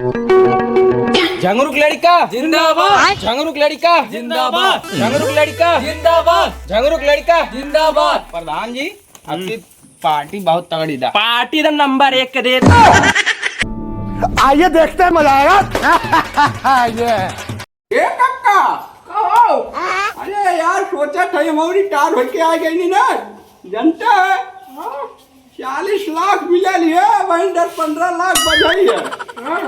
झंगरुक लड़का जिंदाबाद, झंगरुक लड़का जिंदाबाद, झंगरुक लड़का जिंदाबाद, झंगरुक लड़का जिंदाबाद। प्रधान जी आपकी पार्टी बहुत तगड़ी था। पार्टी तो नंबर 1 दे। आइए देखते हैं, मजा आएगा। ए कक्का कहो। अरे यार सोचा था हमारी कार होके आ गई नहीं ना, जनता है 40 लाख मिलल है, वही 10-15 लाख बधाई है। हाँ?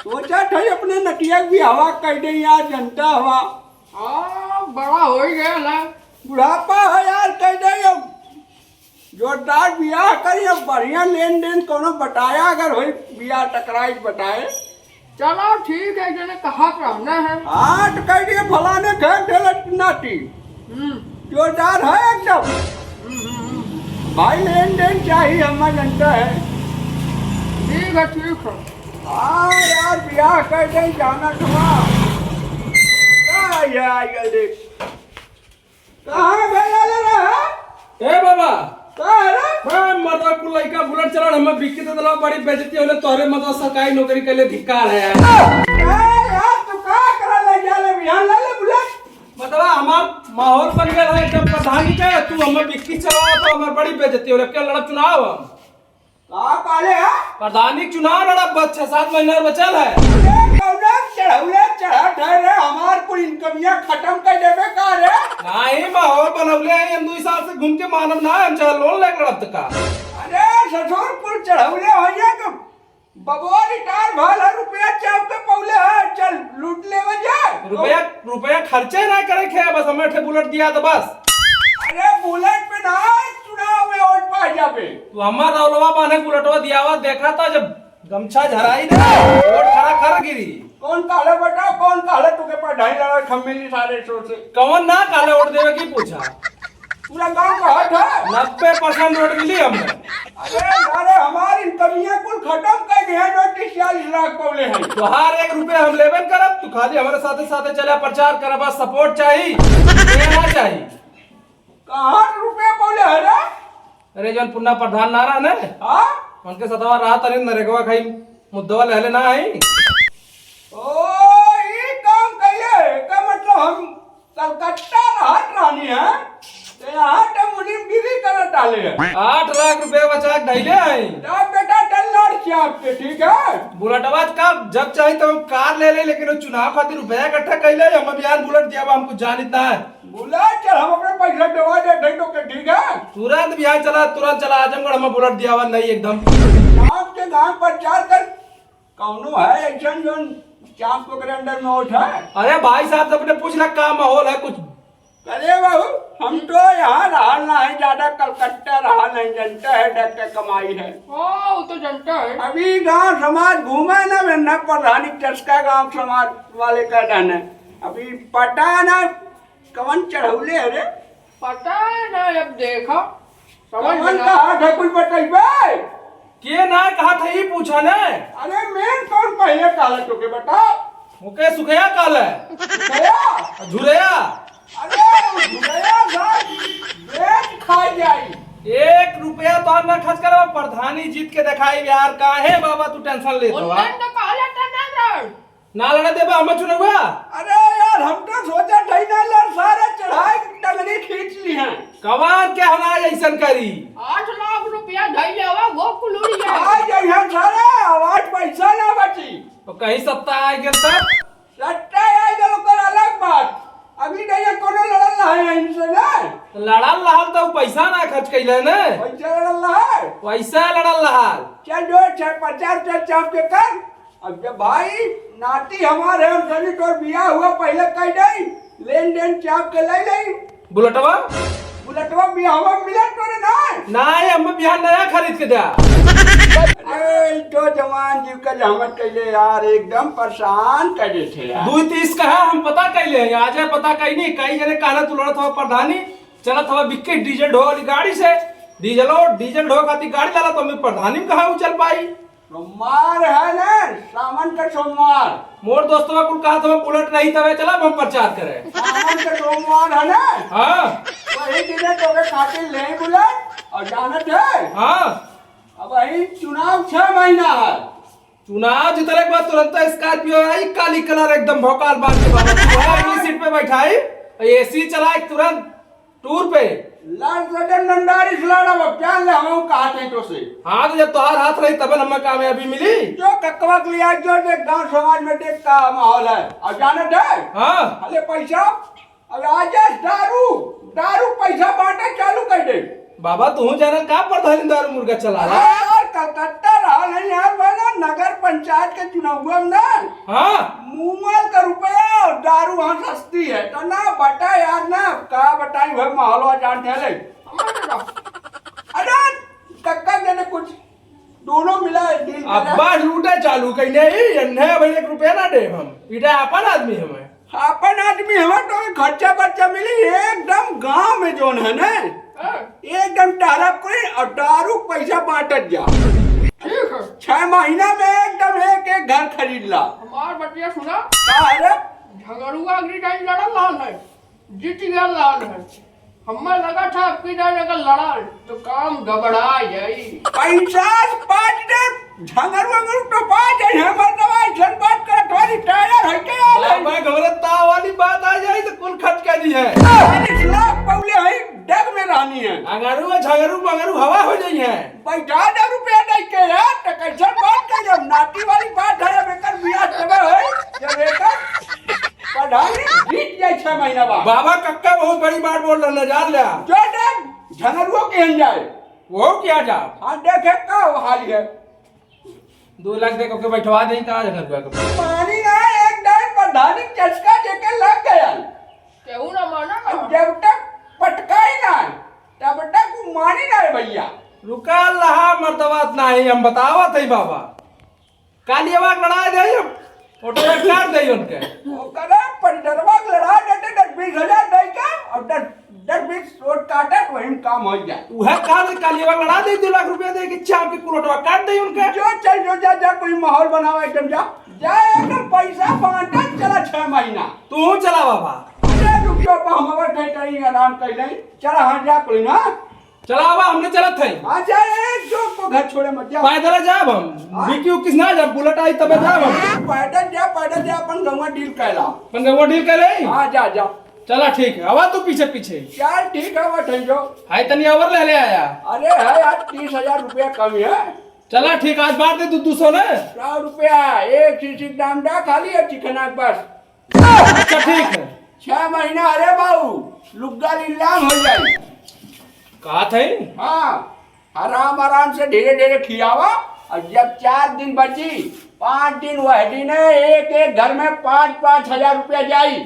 सोचा था अपने नटिया भी हवा कर दे यार, जनता हवा बड़ा हो गया ना, बुढ़ापा है यार, कह दे जोरदार बियाह करी, बढ़िया लेन देन कोनो बताया, अगर हो बियाह टकराई बताए। चलो ठीक है, जने कहा रहना है। हाँ तो कह दिए फलाने थे नाटी जोरदार है एकदम। भाई लेन देन चाहिए, हमारा जनता है। ठीक है ठीक है। हाँ यार बियाह कर दे, जाना थोड़ा कहाँ गया ले रहा है? ए बाबा कहाँ है रे? मैं मर्दा को लड़का बुलेट चला हमें बिक्की तो दला बड़ी बेइज्जती होले, तोरे मतलब सरकारी नौकरी के लिए धिक्कार है यार तू का करा ले जा ले बिहान ले ले बुलेट। मतलब हमार माहौल बन गया है एकदम प्रधान जी के, तू हमें बिक्की चला तो हमार बड़ी बेइज्जती होले। क्या लड़ा चुनाव हम का काले है? प्रधान जी चुनाव लड़ा, बस 6-7 महीना बचल है। चढ़ौले चढ़ा ठहरे हमार कोई इनकमिया खत्म कर देवे का रे? नहीं माहौल बनौले हैं, हम 2 साल से घूम के मानव ना हम चल लोन ले लड़त का। अरे ससुरपुर चढ़ौले हो जाए तो बबुआ रिटायर भल रुपया चाप के पौले है, चल लूट ले जाए। रुपया खर्चे ना करे खे, बस हमें ठे बुलेट दिया तो बस। अरे बुलेट पे ना चुनाव में वोट पा जाबे। तू हमार रौलवा बाने बुलेटवा दिया हुआ देखा था, जब गमछा झराई ने वोट खरा कर गिरी। कौन काले बताओ, कौन काले तुके पर ढाई लड़ा खम्मेली सारे सो से कौन ना काले वोट देवे की पूछा? पूरा गांव का हट है। 90% वोट मिली हमने। अरे हमारी इनकमिया कुल खत्म कर दिया, जो 40 लाख पौले हैं। तो हर 1 रुपया हम लेबन करब, तू खाली हमारे साथे साथे चला प्रचार करब, बस सपोर्ट चाहिए, देना चाहिए। कहाँ रुपया पौले है रे? अरे जन पुन्ना प्रधान ना रहा ने, हाँ उनके सतवा रहा तने नरेगवा खाई मुद्दवा लहले ना आई। ओ ये काम कहिए का मतलब हम कलकत्ता रहत रानी है, तो यहाँ तो मुनीम गिरी कर डाले है। 8 लाख रुपया बचा के धैले आई। तब बेटा डल्लर छाप के, ठीक है? बुलेटवा का जब चाहे तो हम कार ले ले, लेकिन वो चुनाव खातिर रुपया इकट्ठा कैले, हम बिहार बुलेट दिया बा, हमको जान इतना है। बुलेट चल हम अपने पैसा दवा दे तो के, ठीक है? तुरंत बिहार चला, तुरंत चला आजमगढ़, हमें बुलेट दिया हुआ नहीं एकदम। आप के गांव प्रचार कर, कौनो है ऐसा जो चाप को के अंदर में उठा है? अरे भाई साहब से अपने पूछना का माहौल है कुछ। अरे बाबू हम तो यहाँ रहा ना है, ज्यादा कलकत्ता रहा नहीं, जनता है डर के कमाई है। वो तो जनता है। अभी गांव समाज घूमे ना प्रधानी चस्का गांव समाज वाले का रहना, अभी पता है ना कवन चढ़ौले है रे? पता है ना, अब देखो कवन का हाथ है, कुछ बताइए। के ना कहा था ये पूछा ने? अरे मेन कौन पहले काला चुके बता? मुके सुखया काल है गया झुरया। अरे गया बेच खा जाई। 1 रुपया तो ना खर्च करवा, प्रधानी जीत के दिखाई यार। काहे बाबा तू टेंशन ले तो ना लड़ा देबा हम चुनवा। अरे यार हम तो सोचा था ना लड़, सारे चढ़ाई टंगनी खींच ली हैं। कमान के हना ऐसन करी? 8 लाख रुपया धैले हवा गोकुल उड़िया आ जाई हम सारे, आवाज पैसा ना बची। तो कहीं सत्ता आ गेल तब सट्टा आई गलो कर अलग बात, अभी नहीं कोनो लड़ल है इनसे ना। लड़ल लहल तो पैसा ना खर्च कैले ने, पैसा लड़ल है, पैसा लड़ल लहल। चल जो 50 चाप के कर। अब जब भाई नाती हमारे हम सनी तोर बियाह हुआ पहले कह दई, लेन देन चाप के ले ले बुलेटवा बियाह हुआ मिला तोरे ना नहीं, हम बिहार नया खरीद के दिया। अरे तो जवान जीव का जहमत कैले यार, एकदम परेशान कर दे थे यार। 2-30 कहा हम पता कैले हैं, आज है पता कहीं नहीं, कई जने कहना तू लड़त हवा प्रधानी, चलत हवा बिक्के डीजल ढो वाली गाड़ी से, डीजल ढो खाती गाड़ी लाला, तो मैं प्रधानी में कहा चल पाई। सोमवार है ना, सावन का सोमवार। मोर दोस्तों कुल कहा था बुलेट नहीं तवे चला हम प्रचार करे। सावन का सोमवार है ना, हाँ वही दिन तो के खातिर ले बुलेट और जानत है। हाँ अब वही चुनाव 6 महीना है, चुनाव जीतने के बाद तुरंत स्कॉर्पियो आई काली कलर एकदम भौकाल बांध के बाबा अगली सीट पे बैठाई एसी चलाई तुरंत टूर पे। लाल सदन नंदारी खिलाड़ा वो जान ले हम कहा थे तो से। हाँ तो जब तुम्हार हाथ रही तब हमें कामयाबी मिली। जो ककवा के लिए जो देख गांव समाज में देख का माहौल है अब जाने दे। हाँ अरे पैसा अब आज दारू दारू पैसा बांटे चालू कर दे। बाबा तू जाना का प्रधानी दारू मुर्गा चला रहा। यार कलकत्ता रहा नहीं यार बना नगर पंचायत के चुनाव में ना। हाँ मुमल का रुपया और दारू वहाँ सस्ती है तो ना बता यार ना का बताई भाई माहौल जान थे ले। अरे कक्का देने कुछ दोनों मिला डील अब्बा लूटे चालू कहीं नहीं भाई 1 रुपया ना दे हम इधर अपन आदमी हमें अपन आदमी हमें तो खर्चा बच्चा मिली एकदम गांव में जोन है ना एकदम टारा कोई और दारू पैसा बांटत जा। ठीक है 6 महीना में एकदम एक घर खरीद ला। हमार बटिया सुना अरे झगड़ुआ अगली टाइम लड़ा लाल है जीत गया लाल है हमें लगा था आपकी टाइम अगर लड़ा तो काम गबड़ा जाई। पैसा पाँच दे झंगर वंगर तो पाँच है हमर दवाई झन बात कर थोड़ी टायर है के बाबा घबराता वाली बात आ जाए तो कुल खर्च कर दी है 40 लाख पौले है डग में रहनी है अंगारू झगरू मगरू हवा हो जाई है पैसा 10 रुपया दे के यार तो कैसे बात कर जब नाटी वाली बात है बेकर बियाह तबे है जब बेकर पढ़ाई जीत जाए 6 महीना बाद। बाबा कक्का बहुत बड़ी बात बोल रहा नजार लिया जो देख झंगरुओ के जाए वो क्या जा हाँ देखे का हाल है 2 लाख दे के बैठवा दे कहाँ झगड़ पानी ना एक डाल प्रधानी चस्का देके लग गया केहू ना माना ना जब तक पटकाई ना तब तक मानी ना भैया रुका लहा मर्दबात नहीं हम बतावा थे बाबा कालियावा लड़ा दे ऑटो में काट दे उनके वो करे पंडरवा लड़ा देते 10-20 दे के और 10-20 रोड काटे तो वही काम हो जाए। वह काल कालियावा लड़ा दे 2 लाख रुपया दे के चाप के कुलोटवा काट दे उनके जो चल जो जा कोई माहौल बनावा एकदम जा एकदम पैसा बांटा चला 6 महीना तू चला बाबा अरे रुपया पर हमारा ठेठरी आराम कर ले चला हाँ जा कोई ना चला बाबा हमने चलत थे आ जाए जो को घर छोड़े मत जा पैदल जाब हम बिक्यू किस ना जब बुलेट आई तबे जाब हम पैदल जा अपन गंगा डील कैला पंगवा डील करे हाँ जा जा चला ठीक है आवा तू पीछे पीछे यार ठीक है वो ठंडो हाय तनी और ले आया अरे है यार 30,000 रुपया कम है चला ठीक आज बात दे 200 ने 100 रुपया एक शीशी दाम दा खाली है चिकना के पास अच्छा ठीक है 6 महीना अरे बाबू लुग्गा लीलाम हो जाए कहा थे हाँ आराम आराम से धीरे धीरे खियावा और जब 4 दिन बची 5 दिन वह दिन है एक घर में 5-5 हजार रुपया जाई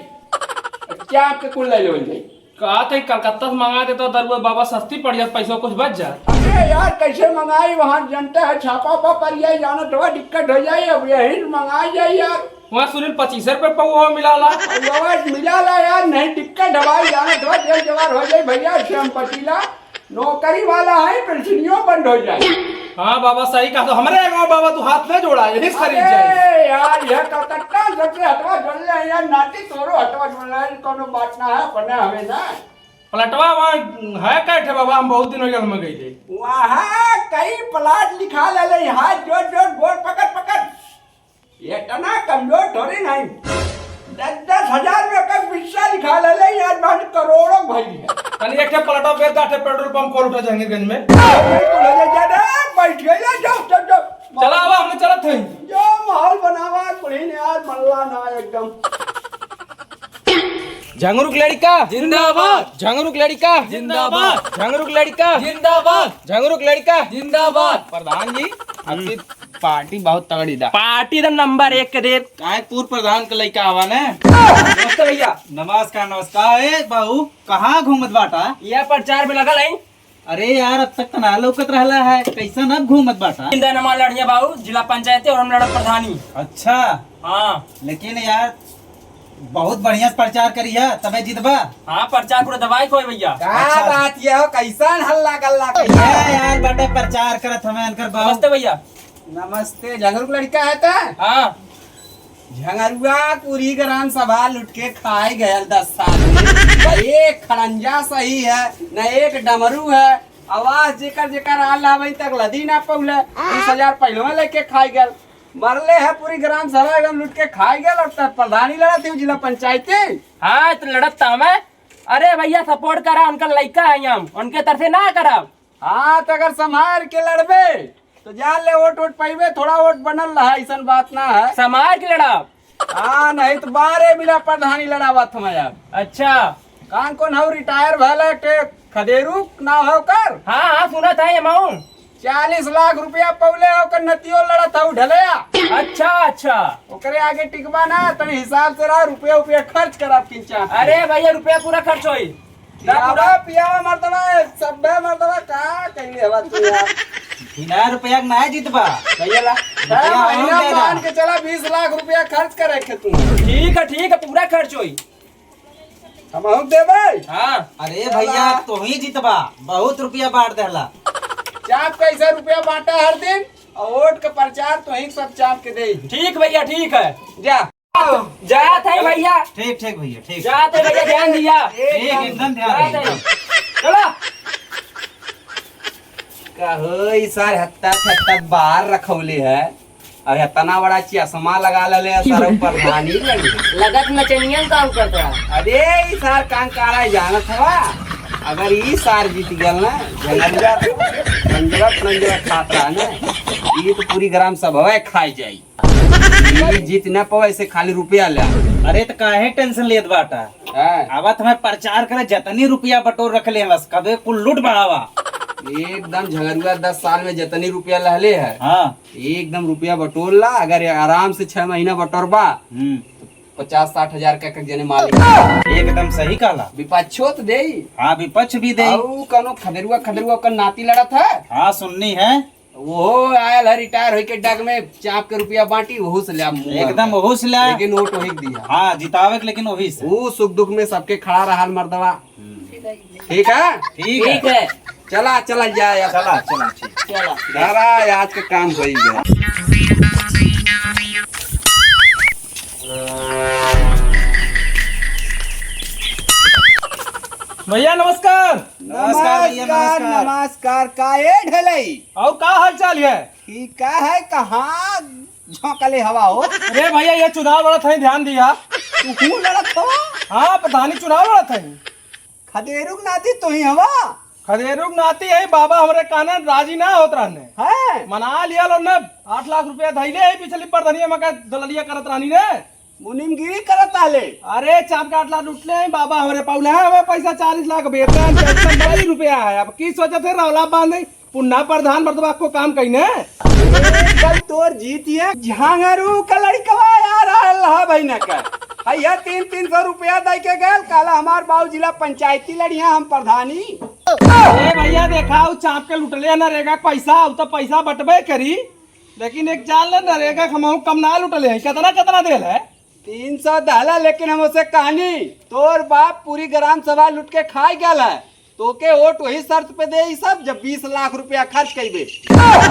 क्या के कुल ले लो जाई कहा थे कलकत्ता से मंगा दे तो दरुआ बाबा सस्ती पड़ जात पैसा कुछ बच जाए अरे यार कैसे मंगाई वहाँ जनता है छापा पर जाए जाना थोड़ा दिक्कत हो जाए अब यही मंगाई जाए यार वहाँ सुनील 25 रुपये पौवा मिला ला मिला ला यार नहीं दिक्कत हवाई जाना थोड़ा जेल जवार हो जाए भैया श्याम पटीला नौकरी वाला है पेंशनियों बंद हो जाए। हाँ बाबा सही कहा तो हमारे गाँव बाबा तू हाथ में जोड़ा यही खरीद जाए अरे यार यह कलकत्ता सबसे हटवा जोड़ ले यार नाटी तोरो हटवा जोड़ ले कोनो बात ना है अपने हमें ना पलटवा वहाँ है कैठे बाबा हम बहुत दिन हो गए हम गई थे वहाँ कई प्लाट लिखा ले हाथ जोड़ जोड़ बोर्ड पकड़ ये तना कमजोर थोड़ी नहीं 10-10 हजार में का विश्वा लिखा ले यार बात करोड़ों भाई है तनी एक पलटवा बेच दाटे पेट्रोल पंप खोल उठा जहांगीरगंज में बैठ गए जाओ चला अब हमने चलत थे जो माहौल बनावा कुड़ी ने यार मल्ला ना एकदम झंगरुक लड़का जिंदाबाद झंगरुक लड़का जिंदाबाद झंगरुक लड़का जिंदाबाद झंगरुक लड़का जिंदाबाद प्रधान जी आपकी पार्टी बहुत तगड़ी दा पार्टी द नंबर 1 के रे काय पूर्व प्रधान के लड़का आवा ने नमस्ते भैया नमस्कार नमस्कार। ए बाबू कहाँ घूमत बाटा? यह प्रचार में लगल है अरे यार अब तक ना लौकत रहला है कैसा अब घूमत बाटा? इंदा नमाज लड़िया बाबू जिला पंचायत और हम लड़ा प्रधानी। अच्छा हाँ लेकिन यार बहुत बढ़िया प्रचार करिया तबे जितबा। हाँ प्रचार पूरा दवाई कोई भैया। अच्छा बात ये हो कैसन हल्ला गल्ला यार बेटा प्रचार करत हमें अनकर बाबू। नमस्ते भैया। नमस्ते झंगरुक लड़का है ता हाँ झंगरुआ पूरी ग्राम सभा लुट के खाए गया 10 साल में न एक खड़ंजा सही है न एक डमरू है आवाज जेकर जेकर आल आवे तक लदी ना पौले 20,000 पहले लेके खाए गया मरले है पूरी ग्राम सभा एकदम लुट के खाई गया लगता है। प्रधानी लड़ा थी जिला पंचायती। हाँ तो लड़त था मैं। अरे भैया सपोर्ट करा, उनका लड़का है हम, उनके तरफ से ना करा। हाँ तो अगर संभाल के लड़बे तो जान ले वोट पाइबे, थोड़ा वोट बनल रहा, ऐसा बात ना है। समाज के लड़ा। हाँ नहीं तो बारे बिना प्रधानी लड़ावत हम यार। अच्छा कान कौन हो रिटायर भले टे खदेरू ना हो कर। हाँ हाँ सुना था ये माऊ। 40 लाख रुपया पौले होकर नतियो लड़ा था ढलया। अच्छा अच्छा। ओकरे आगे टिकबा ना तनी हिसाब से रहा, रुपया खर्च करा किंचा। अरे भैया रुपया पूरा खर्च होई। पियावा मर्दवा सब मर्दवा का कइले हवा तू यार। बिना रुपया के ना जीतबा भैया ला महीना मान के चला 20 लाख रुपया खर्च करे के तू। ठीक है पूरा खर्च होई। हम देबे। हाँ अरे भैया तो ही जीतबा, बहुत रुपया बांट देला। चाप कैसे रुपया बांटा हर दिन और वोट का प्रचार तो ही सब चाप के दे। ठीक भैया ठीक है। जा जात है भैया। ठीक भैया ठीक। जात है भैया, ध्यान दिया। एकदम ध्यान जात है। रही। चलो कहो सार हत्ता बाहर रखौले है और इतना बड़ा चश्मा लगा ले सर प्रधानी लगी। लगत नचनियन काम करता है। अरे ई सार कान कारा जानत हवा, अगर ई सार जीत गल ना पंजरा खाता ना ये तो पूरी ग्राम सभा खाई जाई। ये जीत न पावे से खाली रुपया ले। अरे तो काहे टेंशन लेत बाटा, आवा तुम्हें प्रचार करे जतनी रुपया बटोर रख ले बस, कबे कुल लूट बढ़ावा। एकदम झगड़ुआ 10 साल में जितनी रुपया लहले है। हाँ एकदम रुपया बटोर ला, अगर आराम से 6 महीना बटोरबा 50-60 हजार का जने मालिक। एकदम सही कहला। विपक्षो तो दे। हाँ विपक्ष भी दे। कनो खदरुआ का नाती लड़ा था। हाँ सुननी है वो आयल है रिटायर हो के डग में चाप के रुपया बांटी, वहू से लिया एकदम वहू से लिया, लेकिन वोट वही दिया। हाँ जितावे लेकिन वही से। वो सुख दुख में सबके खड़ा रहा मर्दवा। ठीक है ठीक है। चला जाए। चला ठीक। चला आज का काम हो गया। भैया नमस्कार। नमस्कार भैया नमस्कार। नमस्कार का ये ढलई और का हाल चाल है? ठीक का है, कहाँ झोंकले हवा हो। अरे भैया ये चुनाव लड़त है, ध्यान दिया। तू लड़त हवा? हाँ प्रधानी चुनाव लड़त है। खदेरुक नाती तो ही हवा। खदेरुक नाती है बाबा, हमारे कानन राजी ना होत रहने है मना लिया लो न 8 लाख रुपया धैले है पिछली प्रधानिया में का दललिया करत रानी ने मुनिमगिरी करत आले। अरे चाप का 8 लाख लुटले हैं बाबा, हमारे पाउले है हमें पैसा 40 लाख वेतन पेंशन बड़ी रुपया है। अब की सोचे थे रौला बांधे पुन्ना प्रधान मर्दबा को काम कहीने। कल तोर जीतिए झांगरू का लड़कवा यार अल्लाह भाई न कर भैया 300 रुपया दे के गए काला हमार बाबू जिला पंचायती लड़िया हम प्रधानी। अरे भैया देखा चाप के लुटले नरेगा पैसा, अब तो पैसा बटबे करी, लेकिन एक जान ले नरेगा हम कम ना लुटले हैं। कितना देल है? 300 डाला, लेकिन हम उसे कहानी तोर बाप पूरी ग्राम सभा लुट के खाई गया है, तो के वोट वही शर्त पे दे सब जब 20 लाख रुपया खर्च कइबे।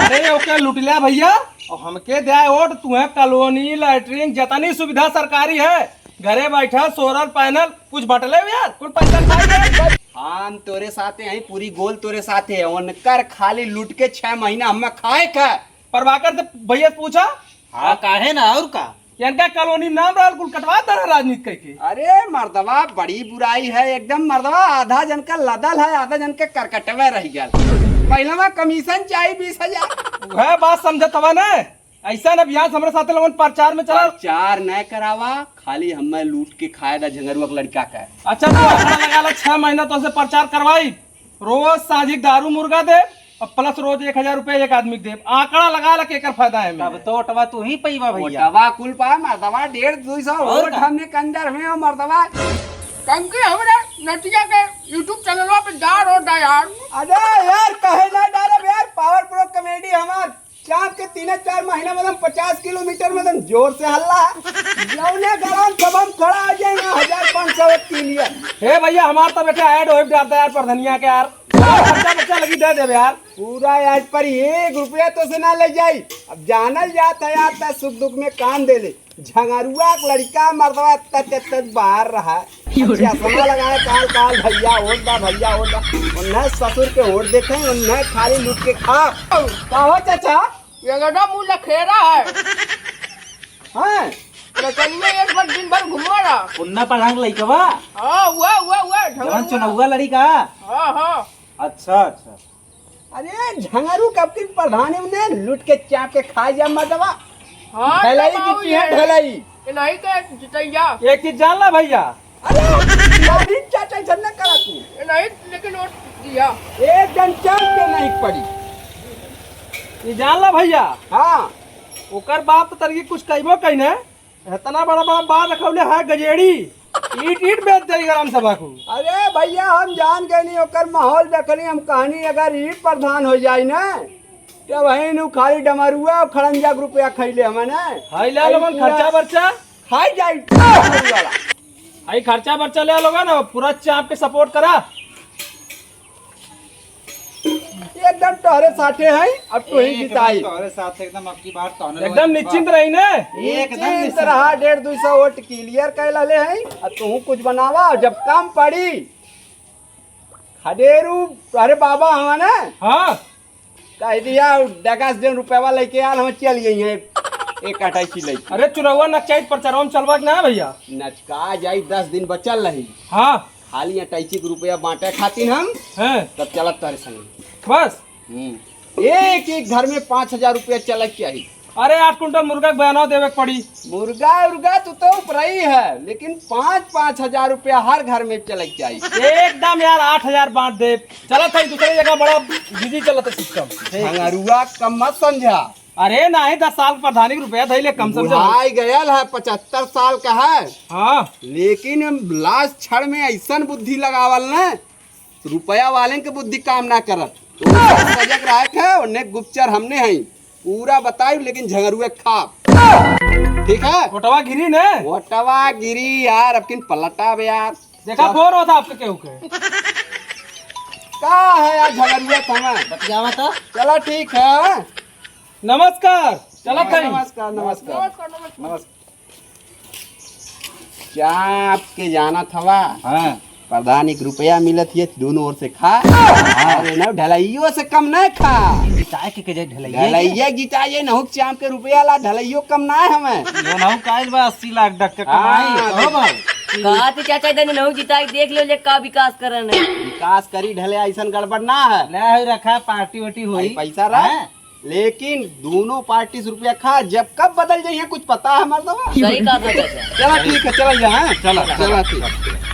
अरे ओके लुट लिया भैया, और हमके दे वोट तुम्हें कॉलोनी लैटरिन जितनी सुविधा सरकारी है, घरे बैठा सोलर पैनल कुछ बटले यार, कुछ पैसा खाई। हम तोरे साथे हैं, पूरी गोल तोरे साथे है, उनकर खाली लूट के 6 महीना हमें खाए का। प्रभाकर से भैया पूछा हाँ काहे ना और का इनका कॉलोनी नाम रहल कुल कटवा दे राजनीति करके। अरे मर्दवा बड़ी बुराई है एकदम मर्दवा, आधा जन का लदल है, आधा जन के करकटवे रह गया। पहला कमीशन चाहिए 20,000। वह बात समझत हवा ना, ऐसा न बिहार हमारे साथ लोगन प्रचार में चला। प्रचार न करावा, खाली हमें लूट के खाए दा झंगरुआ का लड़का का। अच्छा तो आंकड़ा लगा ला 6 महीना तो से प्रचार करवाई, रोज साझी दारू मुर्गा दे और प्लस रोज 1,000 रुपया एक आदमी दे। आंकड़ा लगा ला केकर फायदा है? तब तो ओटवा तू ही पैवा भैया। दवा कुल पा मर्दवा 150-200 वोट हमने कंदर में मर्दवा। कंकी हमरा नटिया के यूट्यूब चैनलवा पे डाल और डा यार। अरे यार कहे ना डालब यार, पावर प्रो कॉमेडी हमार चाप के 3-4 महीना मतलब 50 किलोमीटर मतलब जोर से हल्ला जौने गरम सब हम खड़ा आ जाएगा 1503 यार। हे भैया हमार तो बेटा ऐड होइब डालता यार प्रधनिया के यार, बच्चा लगी दे देवे यार। पूरा आज पर 1 रुपया तो से ना ले जाई। अब जानल जात है यार ता सुख दुख में काम दे ले। झंगरुआ लड़का मर्दवा तक बाहर रहा चश्मा लगाए काल भैया वोट दा भैया वोट दा, उन्हें ससुर के वोट देते हैं, उन्हें खाली लूट के खा। कहो चाचा ये गधा मुँह लखेरा है। हाँ लेकिन में एक बार दिन भर घुमा रहा। पुन्ना पढ़ांग लइकवा हाँ हुआ जवान चुनौआ लड़ी का। हाँ अच्छा अच्छा। अरे झंगरू कब की प्रधानी ने लूट के चाप के खा जा मदवा। हाँ ढलाई कितनी है ढलाई? ये नहीं के जितैया। एक चीज जान ला भैया, अरे अभी चाचा ऐसा न करा तू। ये नहीं लेकिन वोट दिया। एक जन चाप के नहीं पड़ी। ये जान ला भैया, हाँ ओकर बाप तो तरकी कुछ कहबो कहीं इतना बड़ा बड़ा बात रखौले है गजेड़ी, ईट ईट बेच देगी ग्राम सभा को। अरे भैया हम जान गए नहीं ओकर माहौल देखनी हम कहानी अगर ई प्रधान हो जाए ना तो वही नु खाली डमरुआ और खड़ंजा के रुपया खैले हमने हाई ले लोगन खर्चा बर्चा, खाई जाई हाई खर्चा बर्चा ले लोगा ना, पूरा चाप के सपोर्ट करा। एकदम तोहरे साथे है अब तो ही जिताई तोहरे साथ एकदम आपकी बात तो एकदम निश्चिंत रही ने। एकदम तरह 150-200 वोट क्लियर कर लले हैं अब तू कुछ बनावा जब काम पड़ी खडेरू अरे बाबा हमारे हाँ कह दिया 10 रुपया लेके आल हम चल गई हैं एक अटाई ले। अरे चुरौआ नक्चाइत प्रचार में चलवा के ना भैया। नचका जाई 10 दिन बचल रही हाँ खाली अटैची के रुपया बांटे खातिर हम हैं तब चलत तारे संग बस। एक एक घर में 5000 रुपया चलक चाहिए। अरे 8 कुंटल मुर्गा के बयाना देवे के पड़ी। मुर्गा उर्गा तो ऊपर ही है लेकिन 5-5 हजार रुपया हर घर में चलक चाहिए। एकदम यार 8000 बांट दे। चलो था दूसरी जगह बड़ा बिजी चलता सिस्टम। भंगरुआ कम मत समझा। अरे नहीं 10 साल प्रधानी रुपया धैले कम समझो। बुढ़ाई गयल है 75 साल का है हाँ लेकिन लास्ट क्षण में ऐसा बुद्धि लगावल न रुपया वाले के बुद्धि काम ना करत तो सजग रहे है उन्हें गुप्तचर हमने हैं पूरा बताई लेकिन झगरुए खा ठीक है। फोटवा गिरी ने वोटवा गिरी यार अब किन पलटा बे यार देखा बोर होता आपके केहू के का है यार झगरुए समय बतियावा था। चलो ठीक है नमस्कार। चलो कहीं नमस्कार नमस्कार नमस्कार। नमस्कार। क्या आपके जाना थवा हाँ प्रधान एक रुपया मिलत है दोनों ओर से खा अरे ना ढलाइयो से कम नहीं खा चाय के जे ढलैया ढलाइया जिताइए नहुक चाम के रुपया ला ढलाइयो कम ना है हमें यो नाउ काइल बा 80 लाख डक के कमाई हाँ, हो भाई। कहा थे चाचा इधर नहीं जीता देख लो जे का विकास करन है। विकास करी ढले ऐसा गड़बड़ ना है ले होई रखा पार्टी वार्टी होई पैसा रहा लेकिन दोनों पार्टी से रुपया खा जब कब बदल जाइए कुछ पता है हमारे सही कहा था चाचा। चलो ठीक है चल जाए चलो चलो ठीक